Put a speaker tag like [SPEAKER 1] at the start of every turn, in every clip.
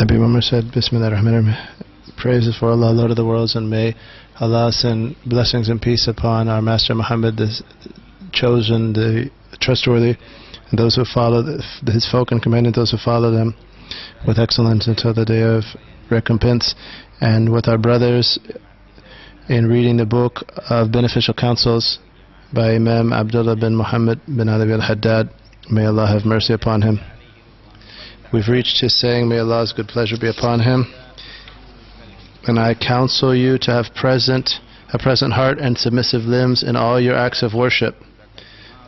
[SPEAKER 1] Habib Umar said, Bismillah ar-Rahman ar-Rahim. Praises for Allah, Lord of the worlds, and may Allah send blessings and peace upon our Master Muhammad, the chosen, the trustworthy, and those who follow his folk and commanded those who follow them with excellence until the day of recompense. And with our brothers in reading the book of Beneficial Counsels by Imam Abdullah bin Muhammad bin Ali al-Haddad, may Allah have mercy upon him. We've reached his saying, may Allah's good pleasure be upon him. And I counsel you to have a present heart and submissive limbs in all your acts of worship.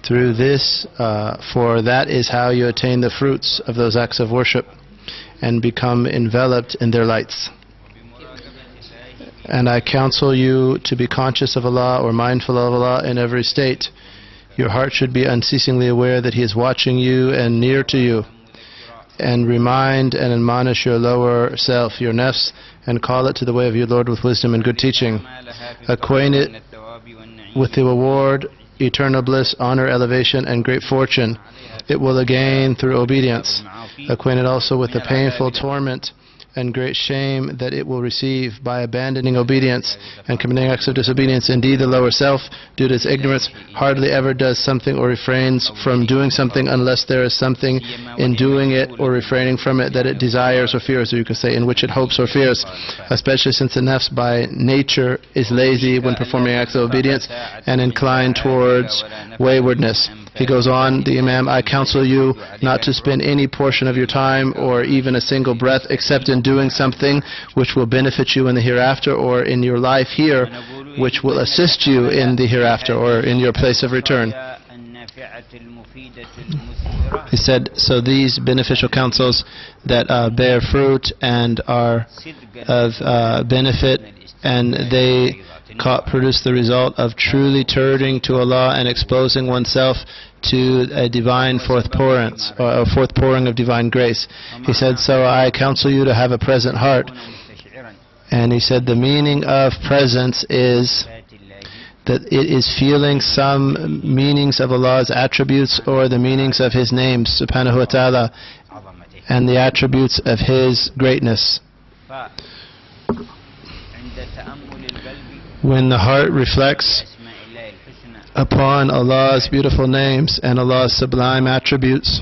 [SPEAKER 1] Through this, for that is how you attain the fruits of those acts of worship and become enveloped in their lights. And I counsel you to be conscious of Allah or mindful of Allah in every state. Your heart should be unceasingly aware that He is watching you and near to you. And remind and admonish your lower self, your nafs, and call it to the way of your Lord with wisdom and good teaching. Acquaint it with the reward, eternal bliss, honor, elevation, and great fortune it will gain through obedience. Acquaint it also with the painful torment and great shame that it will receive by abandoning obedience and committing acts of disobedience. Indeed, the lower self, due to its ignorance, hardly ever does something or refrains from doing something unless there is something in doing it or refraining from it that it desires or fears, or you can say in which it hopes or fears, especially since the nafs by nature is lazy when performing acts of obedience and inclined towards waywardness. He goes on, the Imam, I counsel you not to spend any portion of your time or even a single breath except in doing something which will benefit you in the hereafter or in your life here, which will assist you in the hereafter or in your place of return. He said, so these beneficial counsels that bear fruit and are of benefit, and they produce the result of truly turning to Allah and exposing oneself to a divine forthpouring of divine grace. He said, so I counsel you to have a present heart. And he said the meaning of presence is that it is feeling some meanings of Allah's attributes or the meanings of His names, subhanahu wa ta'ala, and the attributes of His greatness. When the heart reflects upon Allah's beautiful names and Allah's sublime attributes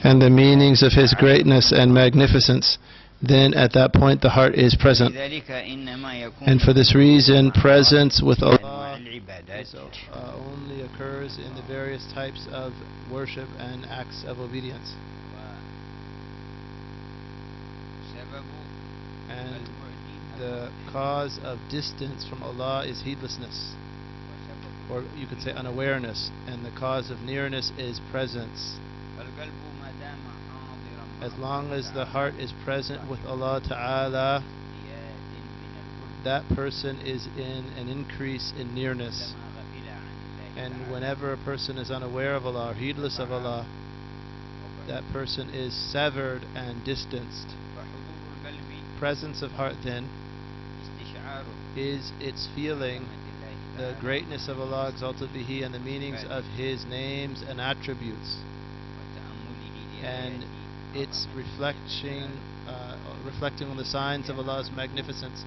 [SPEAKER 1] and the meanings of His greatness and magnificence, then at that point the heart is present. And for this reason, presence with Allah only occurs in the various types of worship and acts of obedience. And the cause of distance from Allah is heedlessness, or you could say unawareness, and the cause of nearness is presence. As long as the heart is present with Allah Ta'ala, that person is in an increase in nearness. And whenever a person is unaware of Allah or heedless of Allah, that person is severed and distanced. Presence of heart then is its feeling the greatness of Allah, exalted be He, and the meanings of His names and attributes, and its reflecting on the signs of Allah's magnificence,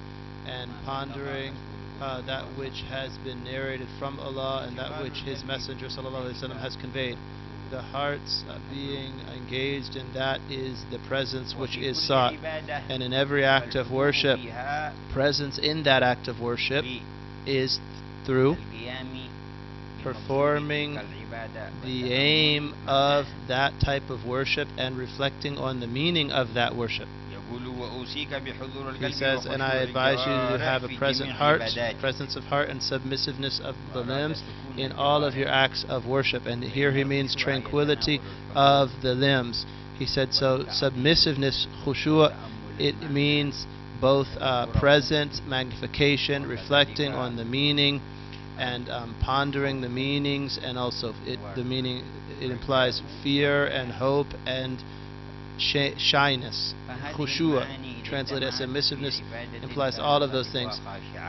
[SPEAKER 1] and pondering that which has been narrated from Allah and that which His Messenger ﷺ has conveyed. The heart's being engaged in that is the presence which is sought. And in every act of worship, presence in that act of worship is through performing the aim of that type of worship and reflecting on the meaning of that worship. He says, and I advise you to have a present heart, presence of heart and submissiveness of the limbs in all of your acts of worship. And here he means tranquility of the limbs. He said, so submissiveness, khushu', it means both present, magnification, reflecting on the meaning and pondering the meanings, and also the meaning, it implies fear and hope and shyness. Khushu', translated as submissiveness, implies all of those things.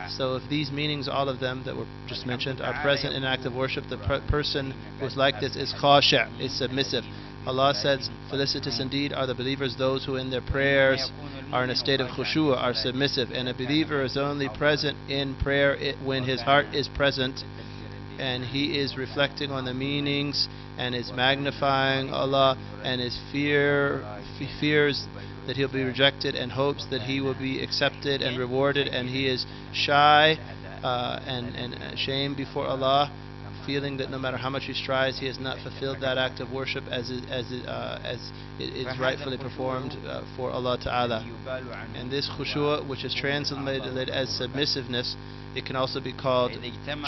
[SPEAKER 1] So if these meanings, all of them that were just mentioned, are present in active worship, the person who's like this is khashi', is submissive. Allah says, felicitous indeed are the believers, those who in their prayers are in a state of khushu', are submissive. And a believer is only present in prayer when his heart is present and he is reflecting on the meanings and is magnifying Allah and is fears that he'll be rejected and hopes that he will be accepted and rewarded, and he is shy and ashamed before Allah, feeling that no matter how much he strives, he has not fulfilled that act of worship as it is rightfully performed for Allah Ta'ala. And this khushu', which is translated as submissiveness, it can also be called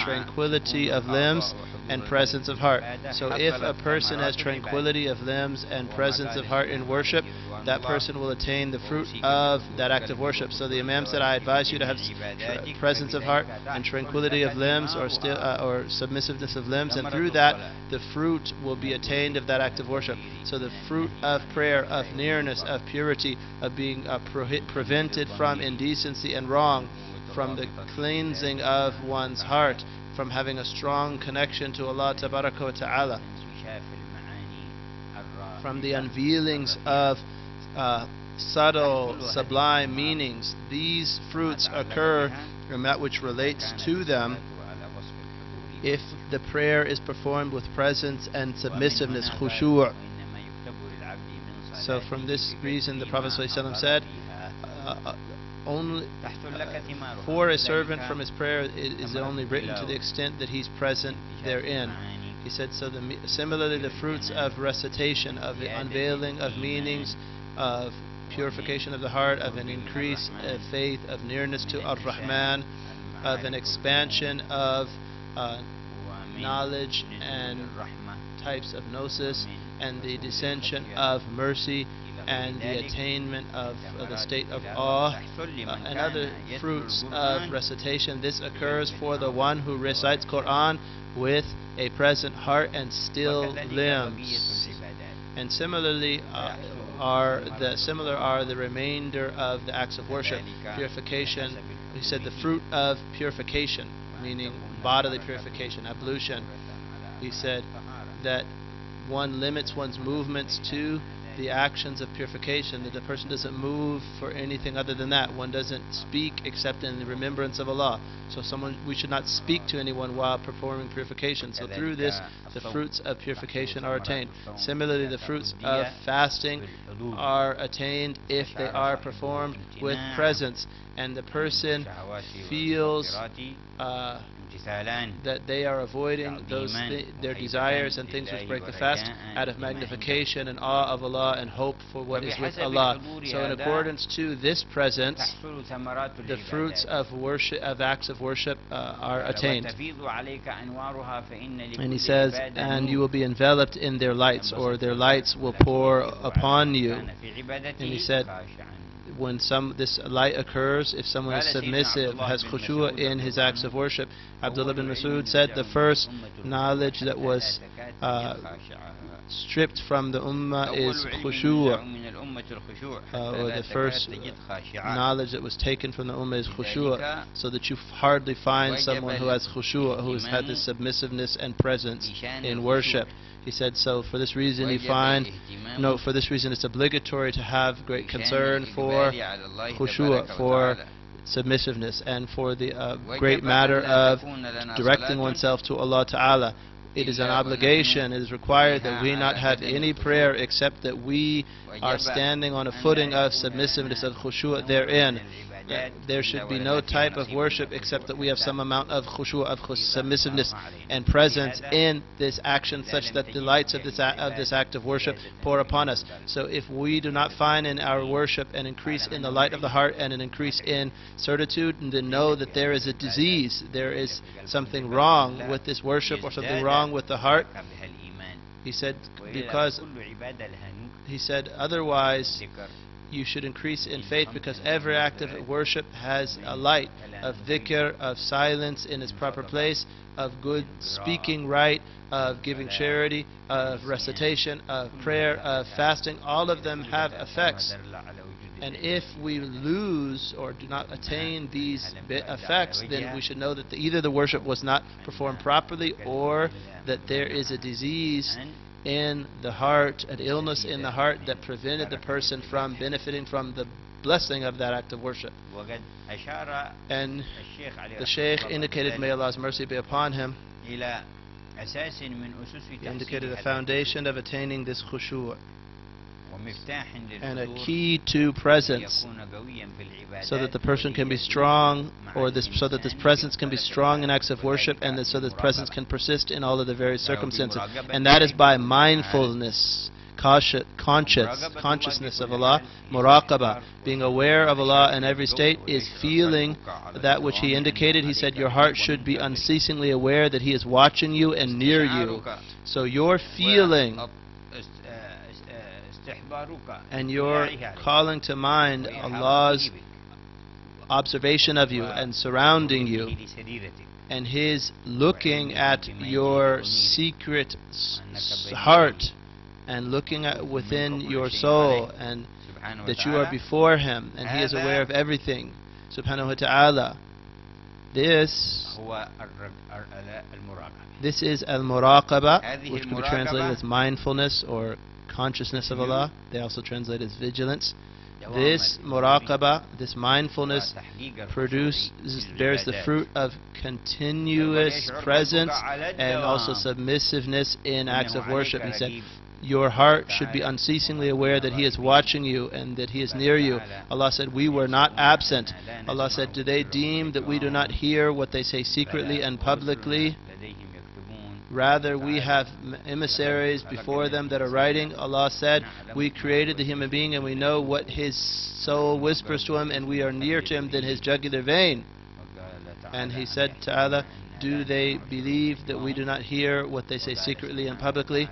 [SPEAKER 1] tranquility of limbs and presence of heart. So if a person has tranquility of limbs and presence of heart in worship, that person will attain the fruit of that act of worship. So the Imam said, I advise you to have presence of heart and tranquility of limbs, or submissiveness of limbs, and through that the fruit will be attained of that act of worship. So the fruit of prayer, of nearness, of purity, of being prevented from indecency and wrong, from the cleansing of one's heart, from having a strong connection to Allah Tabaraka wa Ta'ala, from the unveilings of subtle, sublime meanings. These fruits occur in that which relates to them if the prayer is performed with presence and submissiveness, khushu'. So from this reason the Prophet ﷺ said, only for a servant from his prayer is it only written to the extent that he's present therein. He said, so similarly the fruits of recitation, of the unveiling of meanings, of purification of the heart, of an increase of faith, of nearness to Ar-Rahman, of an expansion of knowledge and types of gnosis, and the descension of mercy, and the attainment of the state of awe, and other fruits of recitation. This occurs for the one who recites Quran with a present heart and still limbs. And similarly are the remainder of the acts of worship. Purification, he said the fruit of purification, meaning bodily purification, ablution. He said that one limits one's movements to the actions of purification, that the person doesn't move for anything other than that. One doesn't speak except in the remembrance of Allah. So we should not speak to anyone while performing purification. So through this, the fruits of purification are attained. Similarly, the fruits of fasting are attained if they are performed with presence, and the person feels that they are avoiding their desires and things which break the fast out of magnification and awe of Allah and hope for what is with Allah. So in accordance to this presence, the fruits of worship, of acts of worship, are attained. And he says, and you will be enveloped in their lights, or their lights will pour upon you. And he said, when this light occurs, if someone is submissive, has khushu' in his acts of worship. Abdullah bin Mas'ud said the first knowledge that was stripped from the ummah is khushu', or the first knowledge that was taken from the ummah is khushu', so that you hardly find someone who has khushu', who has had this submissiveness and presence in worship. He said, so for this reason for this reason it's obligatory to have great concern for khushu', for submissiveness, and for the great matter of directing oneself to Allah Ta'ala. It is an obligation, it is required that we not have any prayer except that we are standing on a footing of submissiveness, of khushu' therein. There should be no type of worship except that we have some amount of khushu', of submissiveness and presence in this action, such that the lights of this act of worship pour upon us. So if we do not find in our worship an increase in the light of the heart and an increase in certitude, then know that there is a disease, there is something wrong with this worship, or something wrong with the heart. He said, otherwise you should increase in faith, because every act of worship has a light of dhikr, of silence in its proper place, of good speaking right, of giving charity, of recitation, of prayer, of fasting. All of them have effects. And if we lose or do not attain these effects, then we should know that either the worship was not performed properly, or that there is a disease in the heart, an illness in the heart that prevented the person from benefiting from the blessing of that act of worship. And the Shaykh indicated, may Allah's mercy be upon him, he indicated a foundation of attaining this khushu' and a key to presence, so that the person can be strong, so that this presence can be strong in acts of worship, and so that presence can persist in all of the various circumstances. And that is by mindfulness, consciousness of Allah, muraqabah, being aware of Allah in every state, is feeling that which he indicated. He said your heart should be unceasingly aware that He is watching you and near you. So your feeling and your calling to mind Allah's observation of you and surrounding you, and His looking at your secret heart and looking at within your soul, and that you are before Him and He is aware of everything subhanahu wa ta'ala. This is al-muraqabah, which can be translated as mindfulness or consciousness of Allah. They also translate as vigilance. This muraqabah, this mindfulness, bears the fruit of continuous presence and also submissiveness in acts of worship. He said, your heart should be unceasingly aware that He is watching you and that He is near you. Allah said, we were not absent. Allah said, do they deem that we do not hear what they say secretly and publicly? Rather, we have emissaries before them that are writing. Allah said, we created the human being and we know what his soul whispers to him, and we are near to him than his jugular vein. And He said to Allah, do they believe that we do not hear what they say secretly and publicly?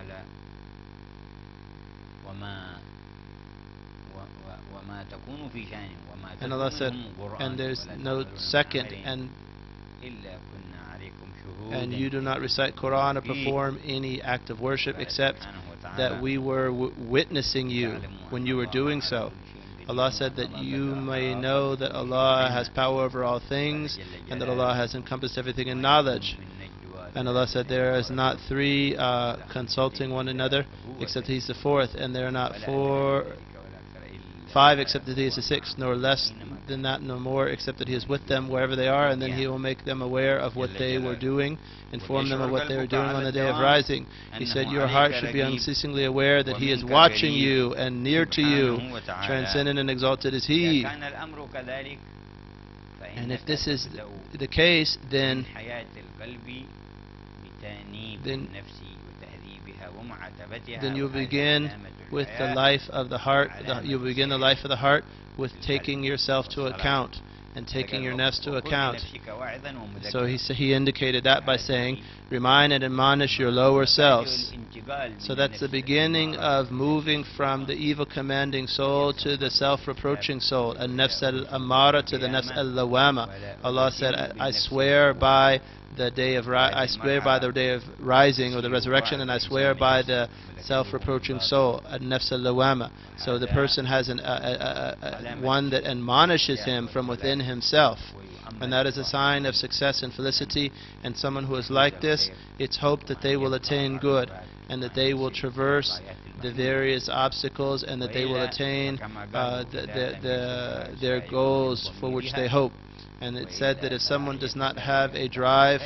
[SPEAKER 1] And Allah said, and there's no second, and you do not recite Quran or perform any act of worship except that we were witnessing you when you were doing so. Allah said that you may know that Allah has power over all things and that Allah has encompassed everything in knowledge. And Allah said there is not three consulting one another except He's the fourth, and there are not five except that He is the sixth, nor less than that, nor more except that He is with them wherever they are, and then He will make them aware of what they were doing, inform them of what they were doing on the day of rising. He said your heart should be unceasingly aware that He is watching you and near to you. Transcendent and exalted is He. And if this is the case, then you'll begin with the life of the heart. You'll begin the life of the heart with taking yourself to account and taking your nafs to account. So he indicated that by saying, remind and admonish your lower selves. So that's the beginning of moving from the evil commanding soul to the self-reproaching soul, an-nafs al-amara to the nafs al-lawama. Allah said, I swear by the day of rising or the resurrection, and I swear by the self-reproaching soul, an-nafs al-lawama. So the person has one that admonishes him from within himself, and that is a sign of success and felicity. And someone who is like this, it's hoped that they will attain good, and that they will traverse the various obstacles, and that they will attain their goals for which they hope. And it said that if someone does not have a drive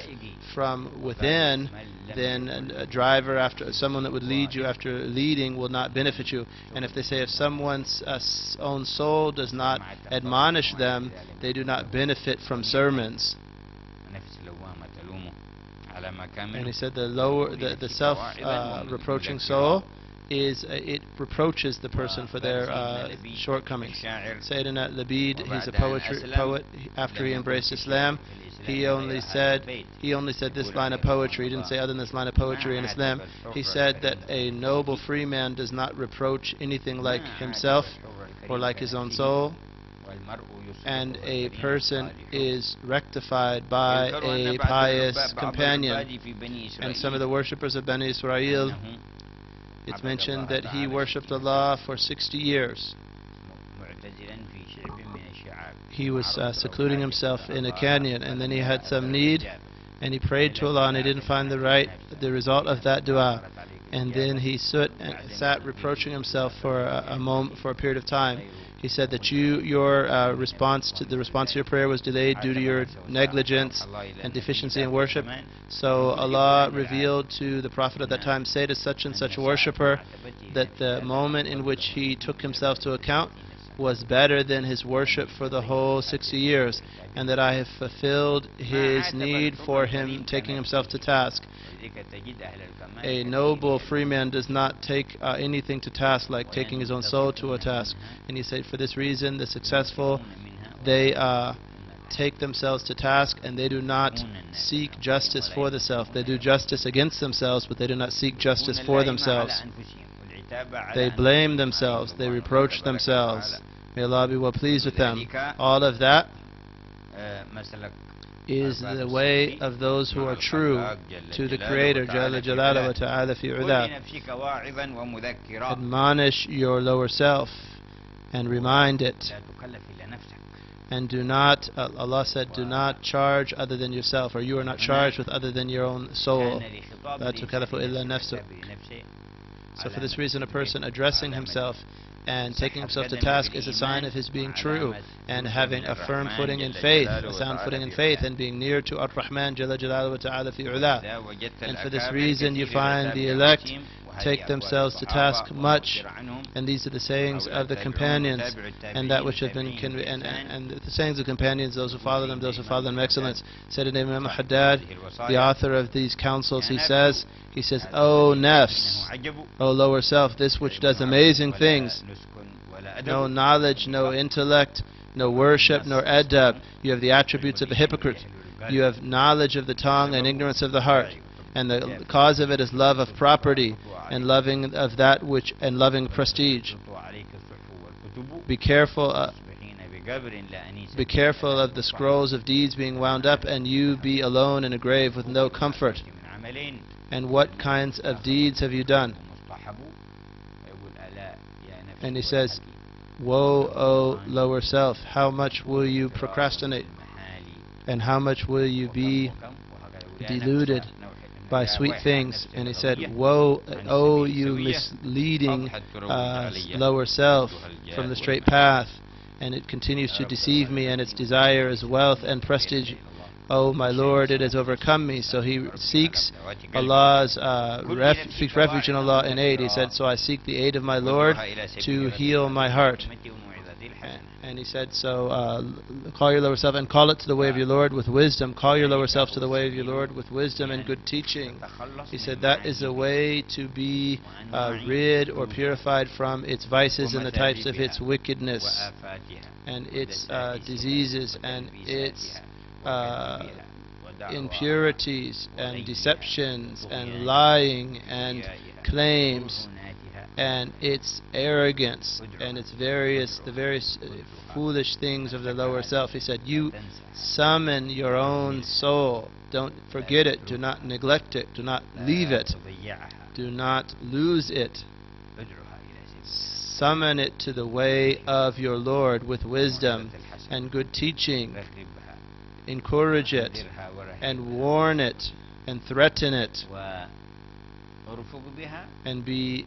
[SPEAKER 1] from within, then someone that would lead you after leading will not benefit you. And if they say if someone's own soul does not admonish them, they do not benefit from sermons. And he said the self-reproaching soul it reproaches the person for their shortcomings. Sayyidina Labid, he's a poet. After he embraced Islam, he only said this line of poetry. He didn't say other than this line of poetry in Islam. He said that a noble free man does not reproach anything like himself or like his own soul, and a person is rectified by a pious companion. And some of the worshippers of Bani Israel, it's mentioned that he worshipped Allah for 60 years. He was secluding himself in a canyon, and then he had some need, and he prayed to Allah, and he didn't find the result of that dua. And then he sat reproaching himself for a moment, for a period of time. He said that your response to your prayer was delayed due to your negligence and deficiency in worship. So Allah revealed to the Prophet at that time, say to such and such a worshipper that the moment in which he took himself to account was better than his worship for the whole 60 years, and that I have fulfilled his need for him taking himself to task. A noble free man does not take anything to task like taking his own soul to a task. And he said, for this reason, the successful, they take themselves to task, and they do not seek justice for the self. They do justice against themselves, but they do not seek justice for themselves. They blame themselves, they reproach themselves. May Allah be well pleased with them. All of that is the way of those who are true to the Creator, Jalla Jalaluhu wa Ta'ala fi Ula. Admonish your lower self and remind it. And do not, Allah said, do not charge other than yourself, or you are not charged with other than your own soul. لا تكلف إلا نفسك. So for this reason, a person addressing himself and taking himself to task is a sign of his being true and having a firm footing in faith, a sound footing in faith, and being near to Ar-Rahman Jalla Jalaluhu wa Ta'ala fi Ula. And for this reason you find the elect take themselves to task much, and these are the sayings of the companions, and that which have been and the sayings of companions, those who follow them in excellence. Said in Imam Haddad, the author of these counsels, he says, O nafs, O lower self, this which does amazing things, no knowledge, no intellect, no worship, nor adab. You have the attributes of a hypocrite. You have knowledge of the tongue and ignorance of the heart, and the cause of it is love of property and loving of that which and loving prestige. Be careful of the scrolls of deeds being wound up, and you be alone in a grave with no comfort. And what kinds of deeds have you done? And he says, woe, O lower self, how much will you procrastinate, and how much will you be deluded by sweet things? And he said, woe, O you misleading lower self from the straight path, and it continues to deceive me, and its desire is wealth and prestige. Oh my Lord, it has overcome me. So he seeks Allah's refuge in Allah in aid. He said, so I seek the aid of my Lord to heal my heart. And he said, so call your lower self and call it to the way of your Lord with wisdom. Call your lower self to the way of your Lord with wisdom and good teaching. He said that is a way to be rid or purified from its vices and the types of its wickedness and its diseases and its impurities and deceptions and lying and claims and its arrogance and its the various foolish things of the lower self. He said, you summon your own soul. Don't forget it. Do not neglect it. Do not leave it. Do not lose it. Summon it to the way of your Lord with wisdom and good teaching. Encourage it and warn it and threaten it and be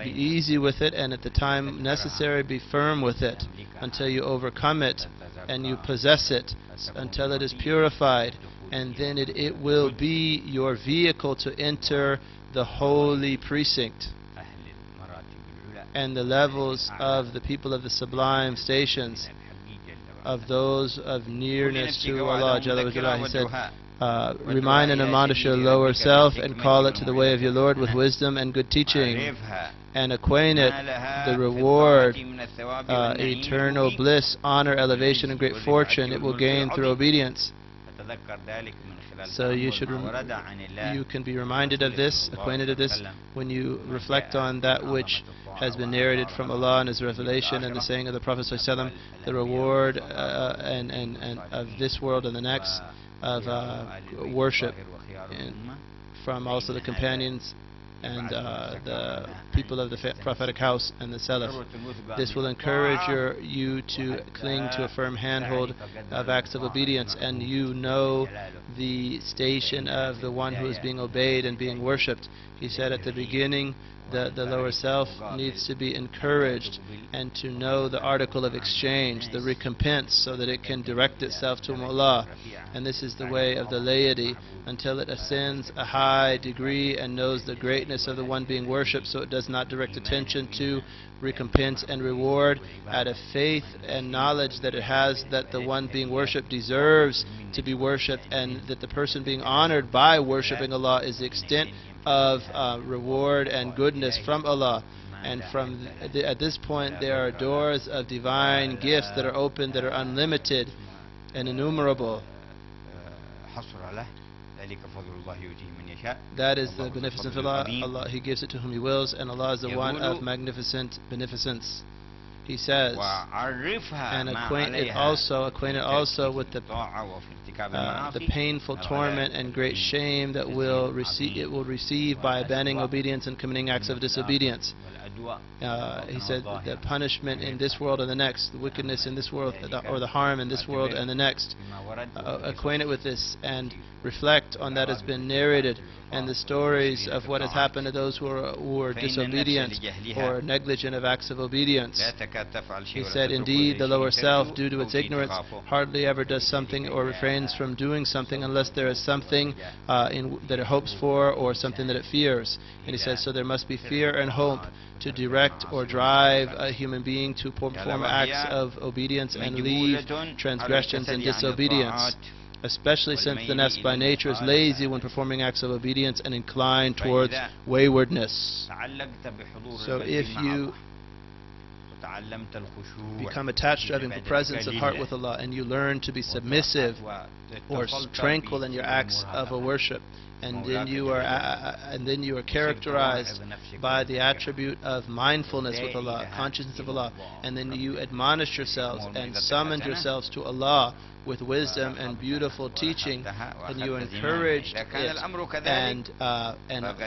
[SPEAKER 1] easy with it, and at the time necessary be firm with it until you overcome it and you possess it until it is purified, and then it will be your vehicle to enter the holy precinct and the levels of the people of the sublime stations, of those of nearness to Allah Jalla wa. He said, remind and admonish your lower self and call it to the way of your Lord with wisdom and good teaching, and acquaint it the reward, eternal bliss, honor, elevation, and great fortune it will gain through obedience. So you can be reminded of this, acquainted of this, when you reflect on that which has been narrated from Allah and His revelation and the saying of the Prophet ﷺ, the reward and of this world and the next of worship, and from also the companions and the people of the prophetic house and the Salaf. This will encourage you to cling to a firm handhold of acts of obedience, and you know the station of the one who is being obeyed and being worshipped. He said at the beginning, the lower self needs to be encouraged and to know the article of exchange, the recompense, so that it can direct itself to Allah. And this is the way of the laity until it ascends a high degree and knows the greatness of the one being worshipped, so it does not direct attention to recompense and reward out of faith and knowledge that it has that the one being worshipped deserves to be worshipped, and that the person being honored by worshipping Allah is the extent of reward and goodness from Allah. And at this point there are doors of divine gifts that are open, that are unlimited and innumerable. That is the beneficence of Allah. He gives it to whom He wills, and Allah is the one of magnificent beneficence. He says, and acquainted also with the painful torment and great shame that it will receive by abandoning obedience and committing acts of disobedience. He said the punishment in this world and the next, the wickedness in this world, or the harm in this world and the next. Acquainted with this and reflect on that has been narrated, and the stories of what has happened to those who are disobedient or negligent of acts of obedience. He said, indeed, the lower self, due to its ignorance, hardly ever does something or refrains from doing something unless there is something that it hopes for or something that it fears. And he says, so there must be fear and hope to direct or drive a human being to perform acts of obedience and leave transgressions and disobedience, especially since the nafs by nature is lazy when performing acts of obedience and inclined towards waywardness. So if you become attached to having the presence of heart with Allah, and you learn to be submissive or tranquil in your acts of a worship, and then you are characterized by the attribute of mindfulness with Allah, consciousness of Allah, and then you admonish yourselves and summon yourselves to Allah with wisdom and beautiful teaching, and you encouraged it and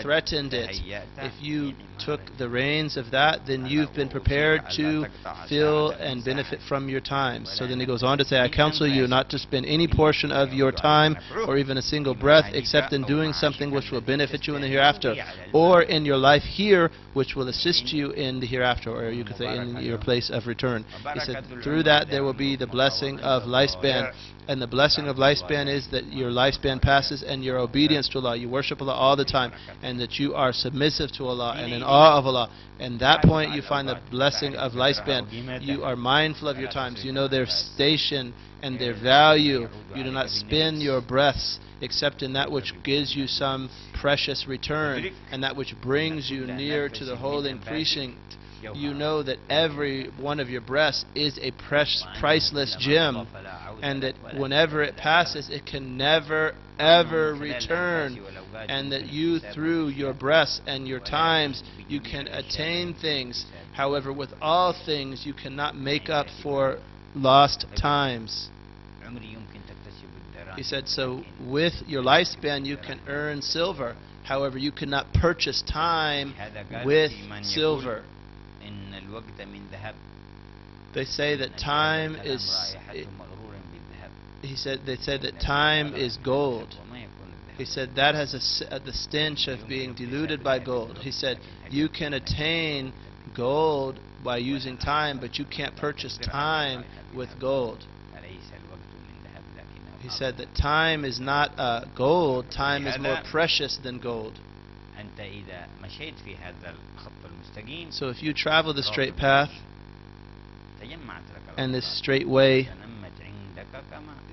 [SPEAKER 1] threatened it. If you took the reins of that, then you've been prepared to fill and benefit from your time. So then he goes on to say, I counsel you not to spend any portion of your time or even a single breath except in doing something which will benefit you in the hereafter, or in your life here which will assist you in the hereafter, or you could say in your place of return. He said through that there will be the blessing of lifespan. And the blessing of lifespan is that your lifespan passes and your obedience to Allah, you worship Allah all the time, and that you are submissive to Allah and in awe of Allah. And that point you find the blessing of lifespan. You are mindful of your times, you know their station and their value. You do not spend your breaths except in that which gives you some precious return, and that which brings you near to the holy precinct. You know that every one of your breaths is a priceless gem, and that whenever it passes it can never ever return, and that you through your breaths and your times you can attain things. However, with all things you cannot make up for lost times. He said, so with your lifespan you can earn silver, however you cannot purchase time with silver. They say that time is they said that time is gold. He said that has the stench of being diluted by gold. He said you can attain gold by using time, but you can't purchase time with gold. He said that time is not gold, time is more precious than gold. So if you travel the straight path and this straight way,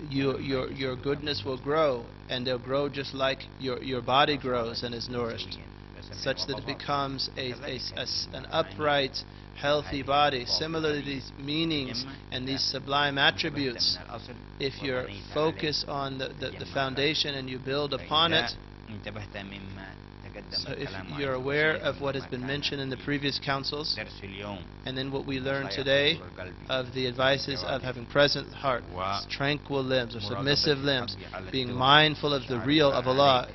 [SPEAKER 1] your goodness will grow, and they'll grow just like your body grows and is nourished, such that it becomes an upright, healthy body. Similarly, these meanings and these sublime attributes, if you're focused on the foundation and you build upon it, so if you're aware of what has been mentioned in the previous councils, and then what we learned today of the advices of having present heart, tranquil limbs or submissive limbs, being mindful of the real of Allah,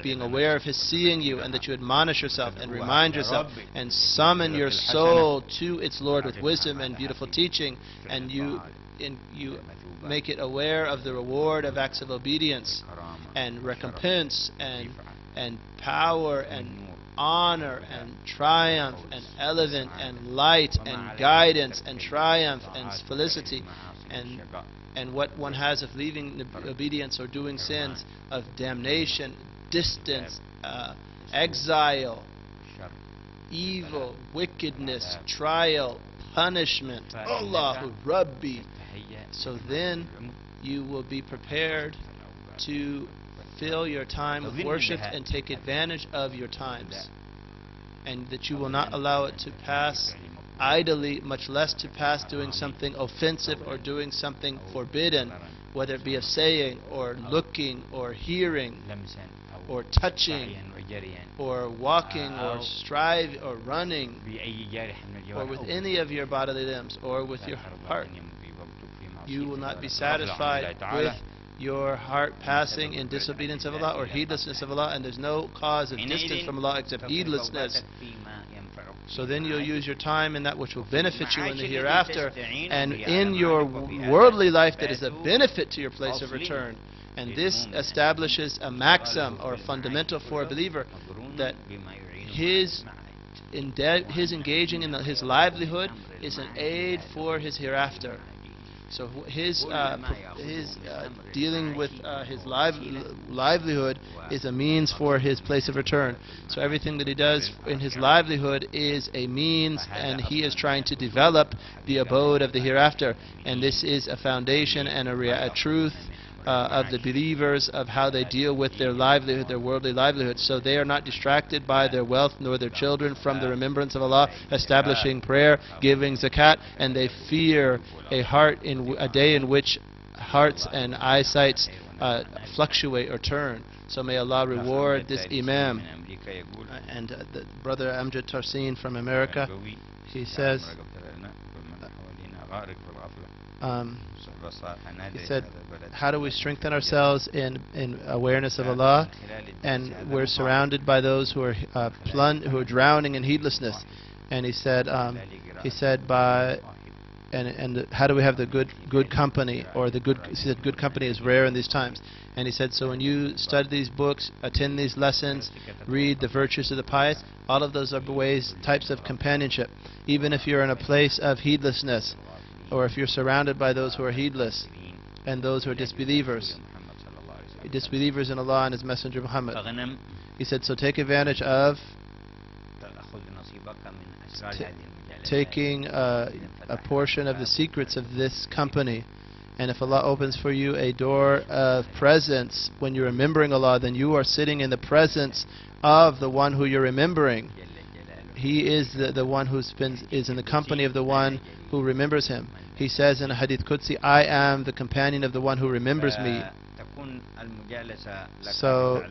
[SPEAKER 1] being aware of His seeing you, and that you admonish yourself and remind yourself and summon your soul to its Lord with wisdom and beautiful teaching, and you make it aware of the reward of acts of obedience and recompense and power and honor and triumph and elevation and light and guidance and triumph and felicity, and what one has of leaving obedience or doing sins, of damnation, distance, exile, evil, wickedness, trial, punishment. Allahu Rabbi. So then you will be prepared to fill your time with worship and take advantage of your times, and that you will not allow it to pass idly, much less to pass doing something offensive or doing something forbidden, whether it be of saying or looking or hearing or touching or walking or striving or running, or with any of your bodily limbs or with your heart. You will not be satisfied with your heart passing in disobedience of Allah or heedlessness of Allah, and there's no cause of distance from Allah except heedlessness. So then you'll use your time in that which will benefit you in the hereafter, and in your worldly life that is a benefit to your place of return. And this establishes a maxim or a fundamental for a believer, that his engaging in his livelihood is an aid for his hereafter. So his dealing with his livelihood is a means for his place of return. So everything that he does in his livelihood is a means, and he is trying to develop the abode of the hereafter. And this is a foundation and a truth of the believers, of how they deal with their livelihood, their worldly livelihood. So they are not distracted by their wealth nor their children from the remembrance of Allah, establishing prayer, giving zakat, and they fear a day in which hearts and eyesights fluctuate or turn. So may Allah reward this Imam. And the brother Amjad Tarsin from America, he says, how do we strengthen ourselves in awareness of Allah? And we're surrounded by those who are drowning in heedlessness. And he said by and how do we have the good company, or he said good company is rare in these times. And he said, so when you study these books, attend these lessons, read the virtues of the pious, all of those are types of companionship. Even if you're in a place of heedlessness, or if you're surrounded by those who are heedless and those who are disbelievers in Allah and His Messenger Muhammad. He said, so take advantage of taking a portion of the secrets of this company. And if Allah opens for you a door of presence when you're remembering Allah, then you are sitting in the presence of the one who you're remembering. He is the one who is in the company of the one who remembers him. He says in a Hadith Qudsi, I am the companion of the one who remembers me. So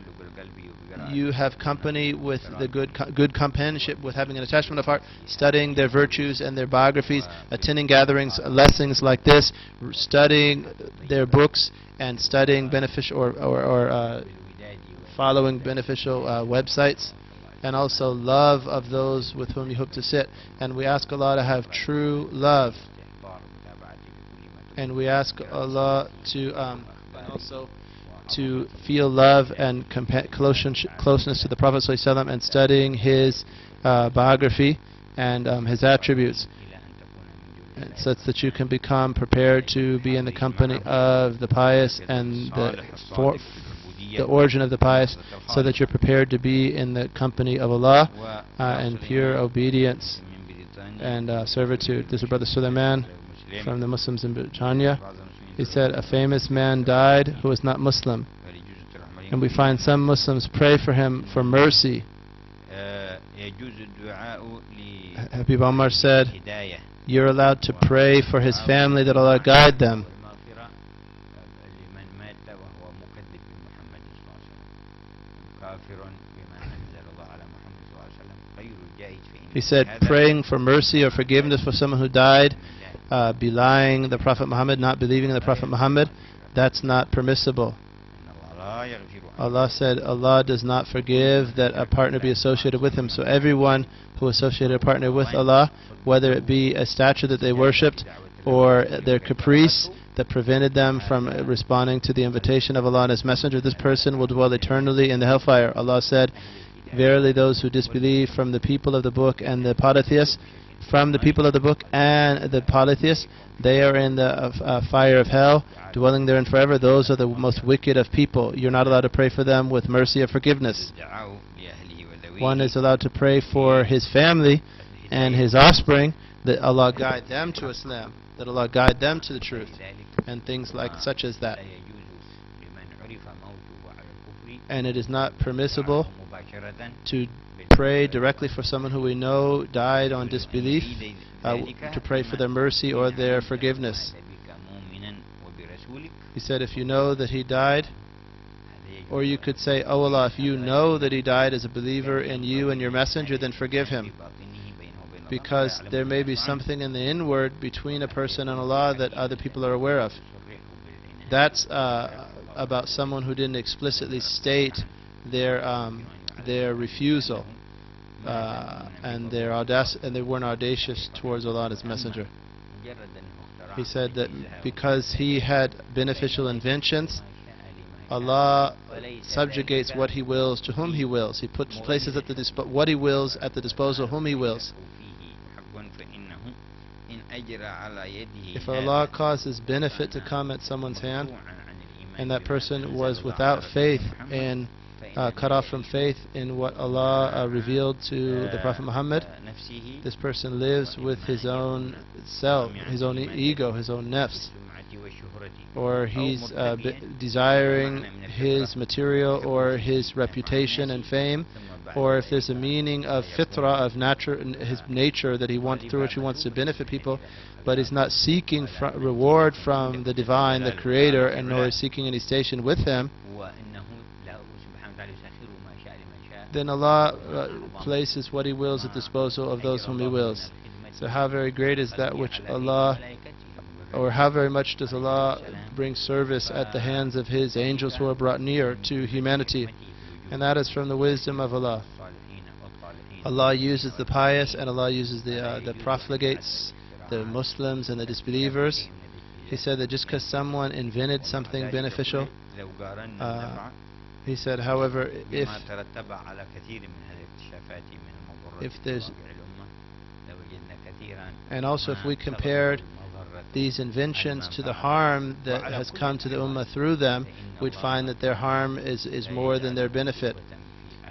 [SPEAKER 1] you have company with the good companionship, with having an attachment of heart, studying their virtues and their biographies, attending gatherings, lessons like this, studying their books, and studying beneficial or following beneficial websites, and also love of those with whom you hope to sit. And we ask Allah to have true love, and we ask Allah to also to feel love and closeness to the Prophet ﷺ, and studying his biography and his attributes, such that you can become prepared to be in the company of the pious and the origin of the pious, so that you're prepared to be in the company of Allah and pure obedience and servitude. This is Brother Sulaiman from the Muslims in Britannia. He said, a famous man died who was not Muslim, and we find some Muslims pray for him for mercy. Habib Omar said, you're allowed to pray for his family that Allah guide them. He said, praying for mercy or forgiveness for someone who died belying the Prophet Muhammad, not believing in the Prophet Muhammad, that's not permissible. Allah said Allah does not forgive that a partner be associated with Him. So everyone who associated a partner with Allah, whether it be a statue that they worshipped or their caprice that prevented them from responding to the invitation of Allah and His Messenger, this person will dwell eternally in the hellfire. Allah said, verily those who disbelieve from the people of the book and the polytheists, they are in the fire of hell, dwelling therein forever. Those are the most wicked of people. You're not allowed to pray for them with mercy or forgiveness. One is allowed to pray for his family and his offspring, that Allah guide them to Islam, that Allah guide them to the truth, and things like such as that. And it is not permissible to pray directly for someone who we know died on disbelief, to pray for their mercy or their forgiveness. He said, if you know that he died, or you could say, oh Allah, if you know that he died as a believer in you and your messenger, then forgive him. Because there may be something in the inward between a person and Allah that other people are aware of. That's about someone who didn't explicitly state their refusal and they weren't audacious towards Allah and His Messenger. He said that because he had beneficial inventions, Allah subjugates what He wills to whom He wills. He places at what He wills at the disposal of whom He wills. If Allah causes benefit to come at someone's hand, and that person was without faith and cut off from faith in what Allah revealed to the Prophet Muhammad, this person lives with his own self, his own ego, his own nafs, or he's desiring his material or his reputation and fame, or if there's a meaning of fitrah, of his nature, that through which he wants to benefit people, but he's not seeking reward from the Divine, the Creator, and nor is seeking any station with Him, then Allah places what He wills at the disposal of those whom He wills. So how very great is that which Allah, or how very much does Allah bring service at the hands of His angels who are brought near to humanity, and that is from the wisdom of Allah. Allah uses the pious and Allah uses the profligates, the Muslims and the disbelievers. He said that just because someone invented something beneficial, he said, however, if there's, and also if we compared these inventions to the harm that has come to the Ummah through them, we'd find that their harm is more than their benefit.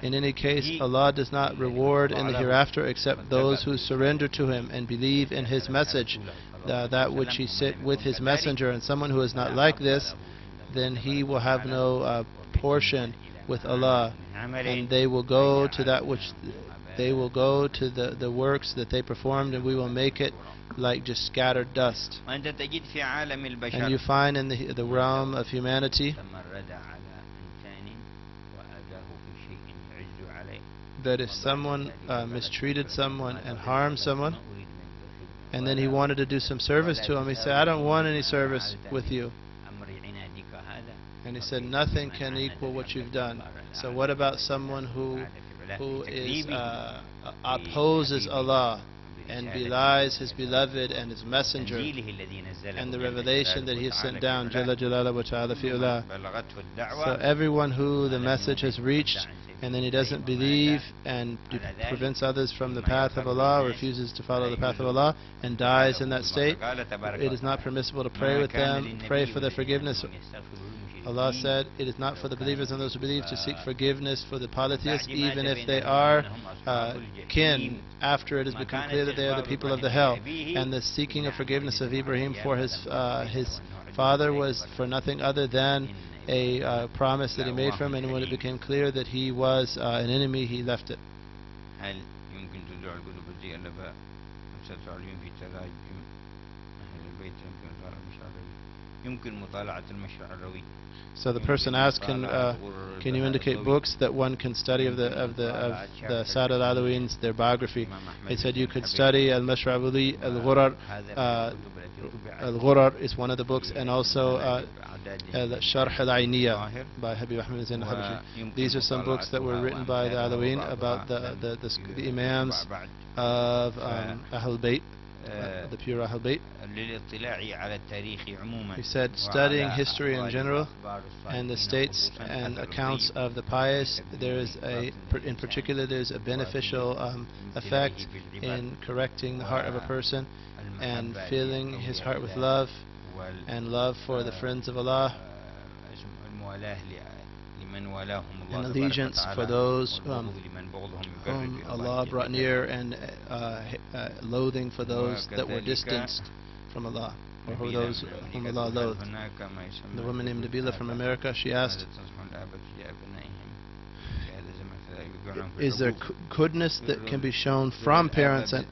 [SPEAKER 1] In any case, Allah does not reward in the hereafter except those who surrender to Him and believe in His message, that which He sit with His messenger. And someone who is not like this, then he will have no portion with Allah, and they will go to that which they will go to the works that they performed, and we will make it like just scattered dust. And you find in the realm of humanity that if someone mistreated someone and harmed someone, and then he wanted to do some service to him, he said, I don't want any service with you. And he said, nothing can equal what you've done. So what about someone who opposes Allah and belies His beloved and His messenger and the revelation that He has sent down, Jalla Jalaluhu wa Ta'ala fi'ullah. So everyone who the message has reached, and then he doesn't believe and prevents others from the path of Allah, refuses to follow the path of Allah, and dies in that state, it is not permissible to pray with them, pray for their forgiveness. Allah said, it is not for the believers and those who believe to seek forgiveness for the polytheists, even if they are kin, after it has become clear that they are the people of the hell. And the seeking of forgiveness of Ibrahim for his father was for nothing other than a promise that he made for him, and when it became clear that he was an enemy, he left it. So the person asked, can you indicate books that one can study of the Sadat Alaween's, their biography? He said you could study Al-Mashra'uli, Al-Ghurar. Al-Ghurar is one of the books, and also Sharh Al-Ayniyah by Habib Ahmed Zain al-Habashi. These are some books that were written by the Alaween about the Imams of Ahl Bayt, the pure Ahl Bayt. He said, studying history in general and the states and accounts of the pious, in particular there's a beneficial effect in correcting the heart of a person and filling his heart with love and love for the friends of Allah, and allegiance for those whom Allah brought near, and loathing for those that were distanced from Allah, or for those whom Allah loathed. The woman named Nabila from America, she asked, is there goodness that can be shown from parents? And he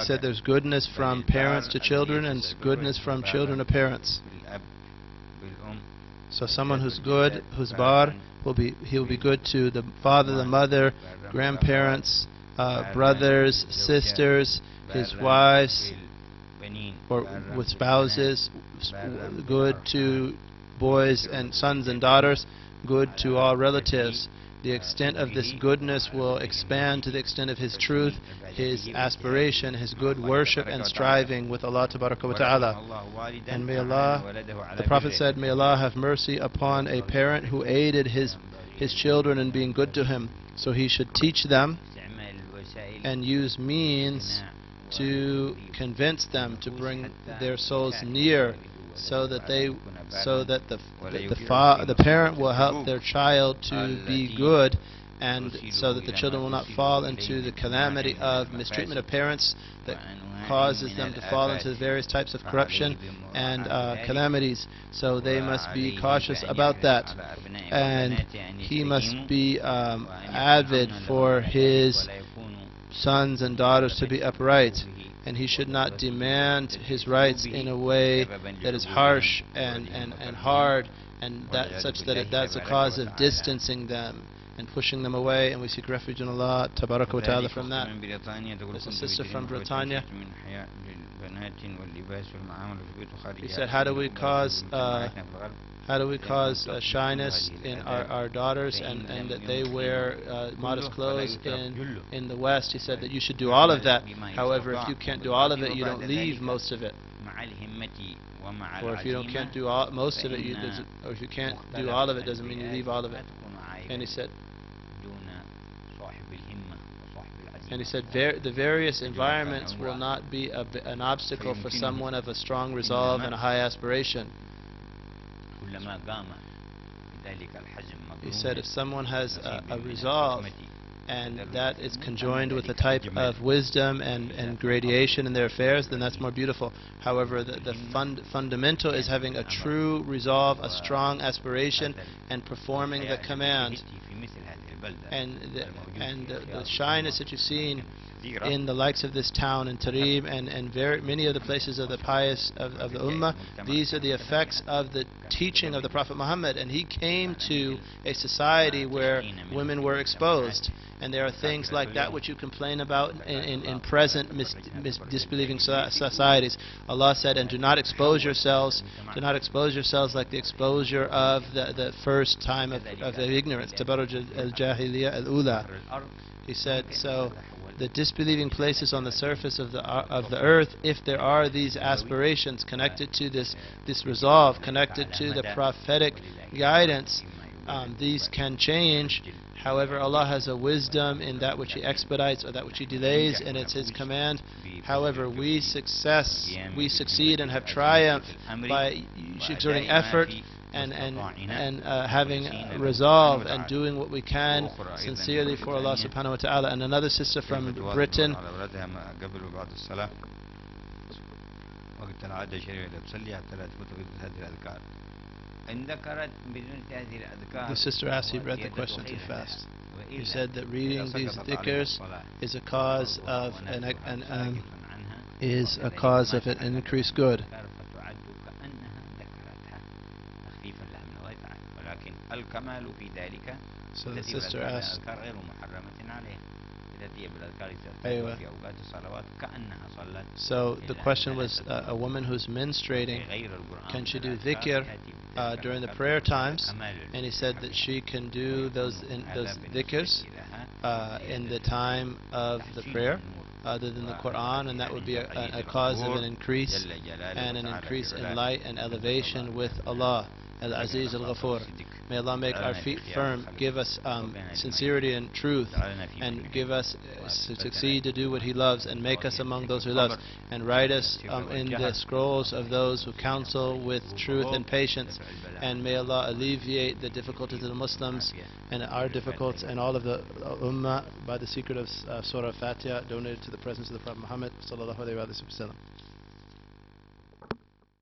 [SPEAKER 1] said there's goodness from parents to children and goodness from children to parents. So someone who's good, who's bar, he'll be good to the father, the mother, grandparents, brothers, sisters, his wives, or with spouses, good to boys and sons and daughters, good to all relatives. The extent of this goodness will expand to the extent of his truth, his aspiration, his good worship and striving with Allah Tabaraka wa Ta'ala. And may Allah, the Prophet said, may Allah have mercy upon a parent who aided his children in being good to him. So he should teach them and use means to convince them, to bring their souls near, so that the parent will help their child to be good, and so that the children will not fall into the calamity of mistreatment of parents that causes them to fall into various types of corruption and calamities. So they must be cautious about that, and he must be avid for his sons and daughters to be upright, and he should not demand his rights in a way that is harsh and hard, and such that that's a cause of distancing them and pushing them away, and we seek refuge in Allah Tabaraka wa Ta'ala from that. There's a sister from Britannia. He said, how do we cause shyness in our daughters, and that they wear modest clothes in the West? He said that you should do all of that. However, if you can't do all of it, you don't leave most of it. Or if you can't do most of it, or if you can't do all of it, doesn't mean you leave all of it. And he said, the various environments will not be an obstacle for someone of a strong resolve and a high aspiration. He said if someone has a resolve, and that is conjoined with a type of wisdom and gradation in their affairs, then that's more beautiful. However, the fundamental is having a true resolve, a strong aspiration, and performing the command. And the shyness that you've seen in the likes of this town in Tarim and very many of the places of the pious of the Ummah, these are the effects of the teaching of the Prophet Muhammad. And he came to a society where women were exposed, and there are things like that which you complain about in present disbelieving societies. Allah said, and do not expose yourselves like the exposure of the first time of ignorance, tabarruj al-jahiliyyah al-ula. He said, so the disbelieving places on the surface of the earth, if there are these aspirations connected to this resolve, connected to the prophetic guidance, these can change. However, Allah has a wisdom in that which He expedites or that which He delays, and it's His command. However, we succeed and have triumph by exerting effort and having resolve and doing what we can sincerely for Allah subhanahu wa ta'ala. And another sister from Britain, the sister asked, he read the question too fast. He said that reading these dhikrs is a cause of an increased good. So the sister asked, so the question was, a woman who's menstruating, can she do dhikr during the prayer times? And he said that she can do those dhikrs in the time of the prayer, other than the Quran, and that would be a cause of an increase in light and elevation with Allah, Al-Aziz Al-Ghafur. May Allah make our feet firm, give us sincerity and truth, and give us succeed to do what He loves, and make us among those who He loves, and write us in the scrolls of those who counsel with truth and patience. And may Allah alleviate the difficulties of the Muslims and our difficulties and all of the Ummah by the secret of Surah Fatiha, donated to the presence of the Prophet Muhammad sallallahu alaihi wasallam.